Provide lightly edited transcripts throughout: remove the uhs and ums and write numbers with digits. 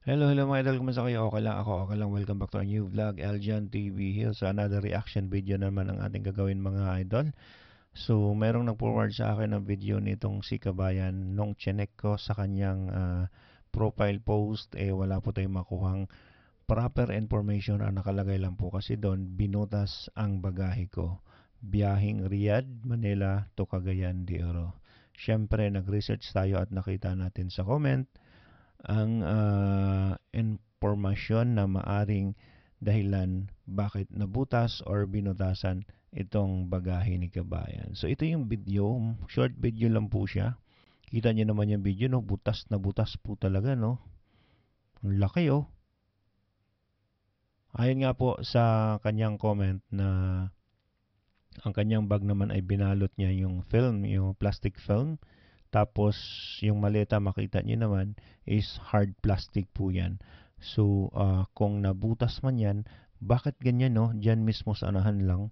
Hello mga idol, kumusta kayo? Okay lang ako, okay lang. Welcome back to our new vlog, Eljan TV here. So another reaction video naman ang ating gagawin mga idol. So merong nag-forward sa akin ng video nitong si Kabayan nung chinek ko sa kanyang profile post, wala po tayong makuhang proper information. Ang nakalagay lang po kasi doon, binutas ang bagahe ko. Biyahing Riyadh, Manila to Cagayan de Oro. Siyempre nag-research tayo at nakita natin sa comment ang impormasyon na maaring dahilan bakit nabutas or binutasan itong bagahe ni Kabayan. So ito yung video, short video lang po siya. Kita niyo naman yung video, no? Butas na butas po talaga, no? Ang laki, oh. Ayon nga po sa kanyang comment na ang kanyang bag naman ay binalot niya yung film, yung plastic film. Tapos yung maleta makita niyo naman is hard plastic po yan. So kung nabutas man yan, bakit ganyan, no? Diyan mismo sa anahan lang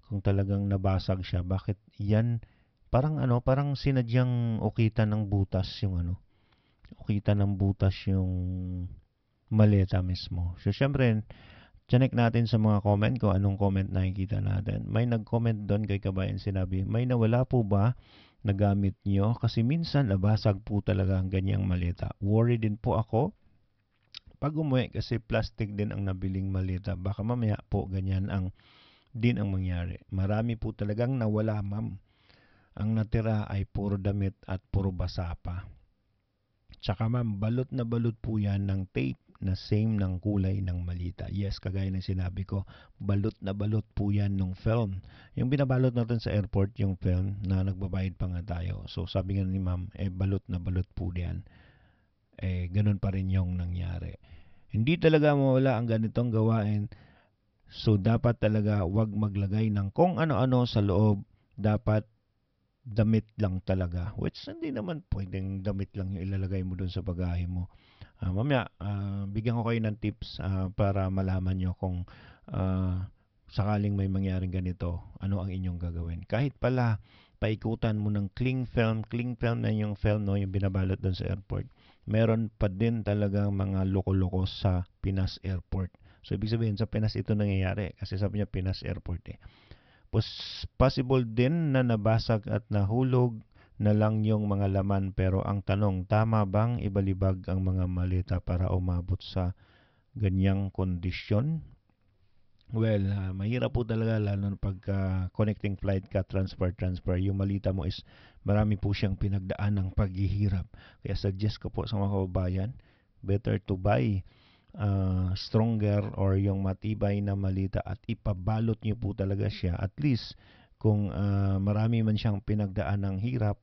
kung talagang nabasag siya. Bakit yan parang parang sinadyang ukitan ng butas yung ukitan ng butas yung maleta mismo. So syempre chinek natin sa mga comment ko anong comment nakikita natin. May nag-comment doon kay Kabayan, sinabi, may nawala po ba na gamit nyo? Kasi minsan nabasag po talaga ang ganyang maleta. Worry din po ako pag umuwi kasi plastic din ang nabiling maleta. Baka mamaya po ganyan din ang mangyari. Marami po talagang nawala, ma'am. Ang natira ay puro damit at puro basa pa. Tsaka ma'am, balot na balot po yan ng tape na same ng kulay ng malita. Yes, kagaya ng sinabi ko, balot na balot po yan ng film. Yung binabalot natin sa airport, yung film na nagbabayad pa nga tayo. So sabi nga ni ma'am, balot na balot po yan. Ganun pa rin yung nangyari. Hindi talaga mawala ang ganitong gawain. So dapat talaga wag maglagay ng kung ano-ano sa loob. Dapat damit lang talaga. Which hindi naman pwedeng damit lang yung ilalagay mo dun sa bagahe mo. Mamaya, bigyan ko kayo ng tips para malaman nyo kung sakaling may mangyaring ganito, ano ang inyong gagawin. Kahit pala, paikutan mo ng cling film na yung film, no, yung binabalot doon sa airport. Meron pa din talagang mga loko-loko sa Pinas Airport. So, ibig sabihin, sa Pinas ito nangyayari. Kasi sabi niya, Pinas Airport eh. Possible din na nabasag at nahulog na lang yung mga laman, pero ang tanong, tama bang ibalibag ang mga maleta para umabot sa ganyang kondisyon? Well, mahirap po talaga lalo na pagka connecting flight ka, transfer. Yung malita mo is marami po siyang pinagdaan ng paghihirap. Kaya suggest ko po sa mga kababayan, better to buy stronger or yung matibay na malita at ipabalot niyo po talaga siya. At least, kung marami man siyang pinagdaan ng hirap,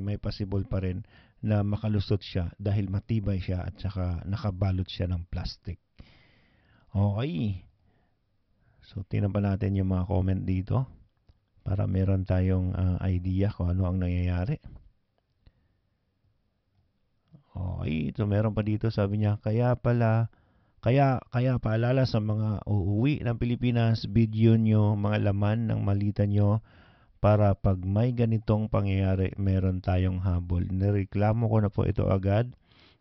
may possible pa rin na makalusot siya dahil matibay siya at saka nakabalot siya ng plastic. Okay. So, tingnan pa natin yung mga comment dito para meron tayong idea kung ano ang nangyayari. Okay, so meron pa dito, sabi niya, kaya paalala sa mga uuwi ng Pilipinas, video nyo mga laman ng malita nyo para pag may ganitong pangyayari, meron tayong habol. Nireklamo ko na po ito agad.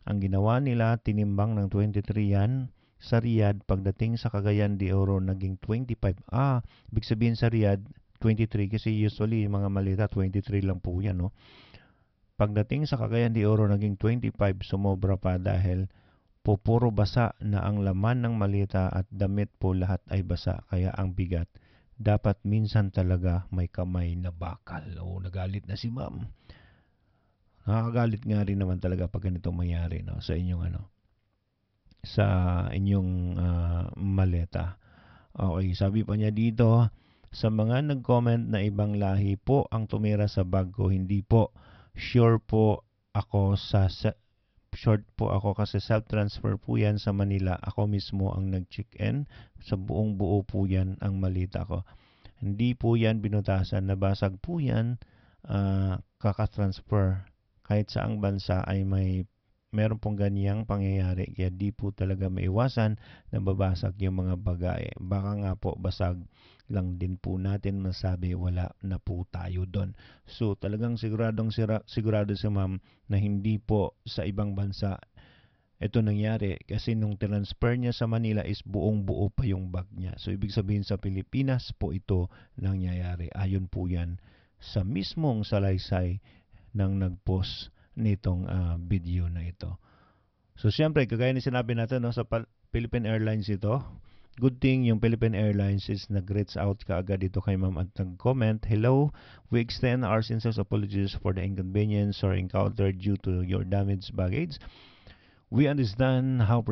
Ang ginawa nila, tinimbang ng 23 yan sa Riyadh. Pagdating sa Cagayan de Oro, naging 25. Ibig sabihin sa Riyadh, 23 kasi usually mga malita 23 lang po yan, no? Pagdating sa Cagayan de Oro, naging 25, sumobra pa dahil po puro basa na ang laman ng malita at damit po lahat ay basa, kaya ang bigat. Dapat minsan talaga may kamay na bakal. Nagalit na si ma'am. Nakakagalit nga rin naman talaga pag ganito mayari, no, sa inyong sa inyong maleta. Okay, sabi pa niya dito, sa mga nag-comment na ibang lahi po ang tumira sa bag ko, hindi po. Sure po ako short po ako kasi self-transfer po yan sa Manila. Ako mismo ang nag-check-in. Sa buong buo po yan ang malita ko. Hindi po yan binutasan. Nabasag po yan. Kaka-transfer. Kahit saang bansa ay meron pong ganyang pangyayari. Kaya di po talaga maiwasan na babasag yung mga bagay. Baka nga po basag lang din po natin masabi wala na po tayo doon. So talagang sigurado si ma'am na hindi po sa ibang bansa ito nangyari kasi nung transfer niya sa Manila is buong buo pa yung bag niya. So ibig sabihin sa Pilipinas po ito nangyayari. Ayon po yan sa mismong salaysay ng nag-post nitong video na ito. So siyempre, kagaya ni sinabi natin, no, sa Philippine Airlines ito, good thing yung Philippine Airlines is nag-reach out kaagad dito kay ma'am at nag-comment, "Hello, we extend our sincere apologies for the inconvenience or encountered due to your damaged baggage. We understand how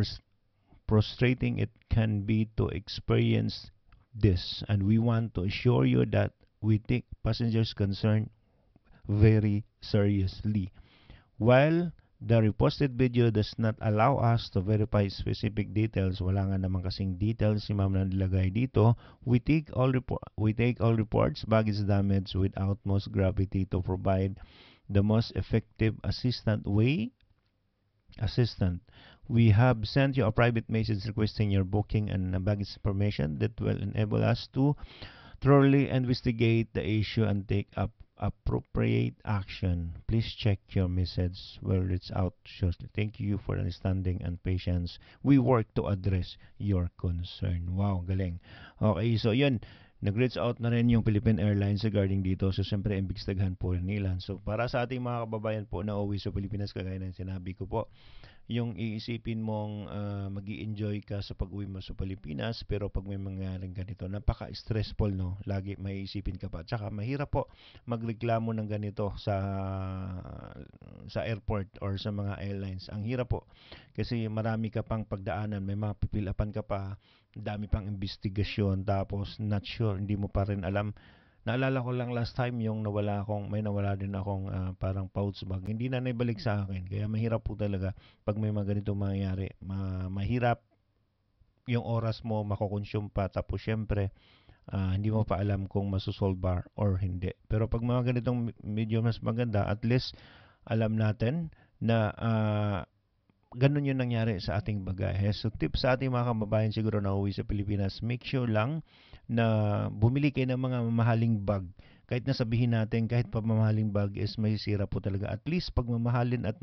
frustrating it can be to experience this, and we want to assure you that we take passengers' concern very seriously. While the reposted video does not allow us to verify specific details, wala nga naman kasing details si ma'am na nilagay dito, we take all reports, baggage damage with utmost gravity to provide the most effective assistant. We have sent you a private message requesting your booking and baggage information that will enable us to thoroughly investigate the issue and take up appropriate action. Please check your message. We'll reach out shortly. Thank you for understanding and patience. We work to address your concern." Wow, galing. Okay, so yun. Nag-reach out na rin yung Philippine Airlines regarding dito. So, siyempre, imbestigahan po rin nila. So, para sa ating mga kababayan po na uwi sa Pilipinas, kagaya ng sinabi ko po, yung iisipin mong mag-i-enjoy ka sa pag-uwi mo sa Pilipinas, pero pag may mangyaring ganito, napaka-stressful, no? Lagi may isipin ka pa. Tsaka mahirap po magreklamo ng ganito sa airport or sa mga airlines. Ang hirap po kasi marami ka pang pagdaanan, may mga pipilapan ka pa, dami pang investigasyon, tapos not sure, hindi mo pa rin alam. Naalala ko lang last time yung may nawala din akong parang pouch bag. Hindi na naibalik sa akin. Kaya mahirap po talaga pag may mga ganito mangyayari. Mahirap yung oras mo makokonsume pa. Tapos syempre, hindi mo pa alam kung masusolve or hindi. Pero pag mga ganitong medyo mas maganda, at least alam natin na ganun yung nangyari sa ating bagahe. So tip sa ating mga kababayan siguro na uwi sa Pilipinas, make sure lang na bumili kayo ng mga mamahaling bag. Kahit na sabihin natin, kahit pa mamahaling bag is may sira po talaga. At least pag mamahalin at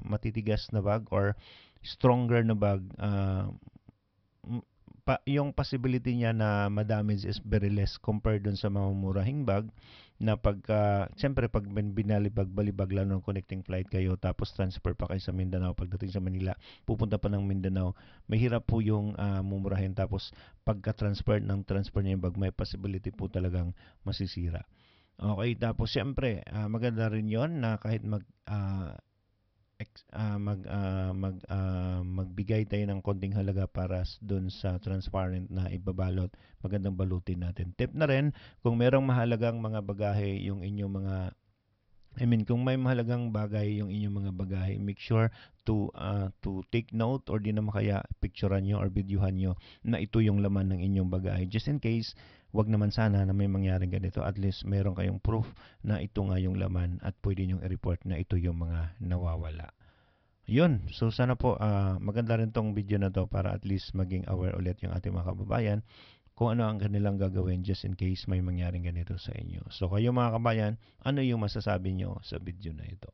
matitigas na bag or stronger na bag, yung possibility niya na ma-damage is very less compared dun sa mga murahing bag na siyempre pag balibag lalo ng connecting flight kayo tapos transfer pa kayo sa Mindanao, pagdating sa Manila pupunta pa ng Mindanao, mahirap po yung mumurahin, tapos transfer niya yung bag, may possibility po talagang masisira. Okay, tapos siyempre maganda rin yon na kahit magbigay tayo ng konting halaga para doon sa transparent na ibabalot, magandang balutin natin. Tip na rin, kung merong mahalagang mga bagahe yung inyong kung may mahalagang bagay yung inyong mga bagahe, make sure to take note or di naman kaya picturean nyo or videohan nyo na ito yung laman ng inyong bagahe. Just in case, wag naman sana na may mangyaring ganito. At least meron kayong proof na ito nga yung laman at pwede nyong i-report na ito yung mga nawawala. Yun. So sana po maganda rin tong video na to para at least maging aware ulit yung ating mga kababayan kung ano ang kanilang gagawin just in case may mangyaring ganito sa inyo. So kayo mga kabayan, ano yung masasabi nyo sa video na ito?